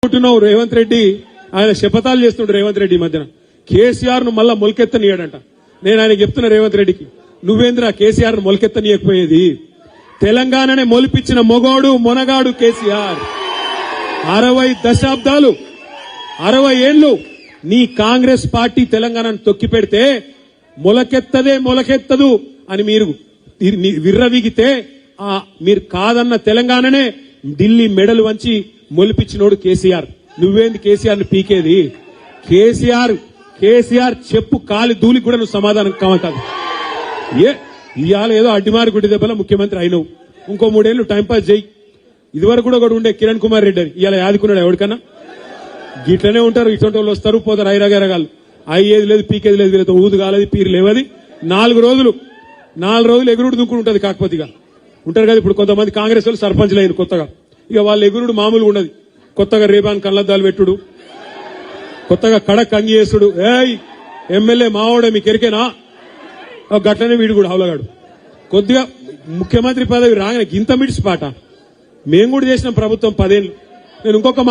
రేవంత్ రెడ్డి ఆయన శపథాలు చేస్తుండ్రు. రేవంత్ రెడ్డి మధ్యన కేసీఆర్ ను మళ్ళా మొలకెత్తనీయడంట. నేను ఆయన చెప్తున్నా రేవంత్ రెడ్డికి, నువ్వేంద్రా కేసీఆర్ ను మొలకెత్తనీయకపోయేది? తెలంగాణనే మొలిపించిన మొగోడు మొనగాడు కేసీఆర్. 60 దశాబ్దాలు 60 ఏళ్లు నీ కాంగ్రెస్ పార్టీ తెలంగాణను తొక్కి పెడితే మొలకెత్తదు అని మీరు విర్రవీగితే మీరు కాదన్న తెలంగాణనే ఢిల్లీ మెడలు వంచి మొలిపించినోడు కేసీఆర్. నువ్వేంది కేసీఆర్ ని పీకేది? కేసీఆర్ చెప్పు కాలి ధూళికి కూడా నువ్వు సమాధానం కావాలి. ఇవాళ ఏదో అడ్డిమారి గుడ్డి దెబ్బల ముఖ్యమంత్రి అయినవు, ఇంకో 3 ఏళ్లు టైంపాస్ చేయి. ఇదివరకు కూడా ఒకటి ఉండే కిరణ్ కుమార్ రెడ్డి అని, ఇవాళ యాదుకున్నాడు ఎవరికన్నా? గిట్లనే ఉంటారు, ఇటువంటి వాళ్ళు వస్తారు పోతారు, ఐరాగరగాలు. అయ్యేది లేదు పీకేది లేదు, వీళ్ళతో ఊదు కాలేదు పీరు లేవది. 4 రోజులు ఎగురుడు దుక్కుడు ఉంటది. కాకపోతే ఇక ఉంటారు కదా ఇప్పుడు కొంతమంది కాంగ్రెస్ వాళ్ళు సర్పంచ్లు అయిన కొత్తగా, ఇక వాళ్ళ ఎగురుడు మామూలుగా ఉండదు. కొత్తగా రేబాన్ కళ్ళద్దాలు పెట్టుడు, కొత్తగా కడక్ అంగి చేసుడు. ఎమ్మెల్యే మావాడే మీకు ఎరికేనా? గట్లనే వీడు కూడా హౌలగాడు. కొద్దిగా ముఖ్యమంత్రి పదవి రాగానే ఇంత మిడిసి పాట మేము కూడా చేసిన ప్రభుత్వం 10 ఏళ్ళు. నేను ఇంకొక మాట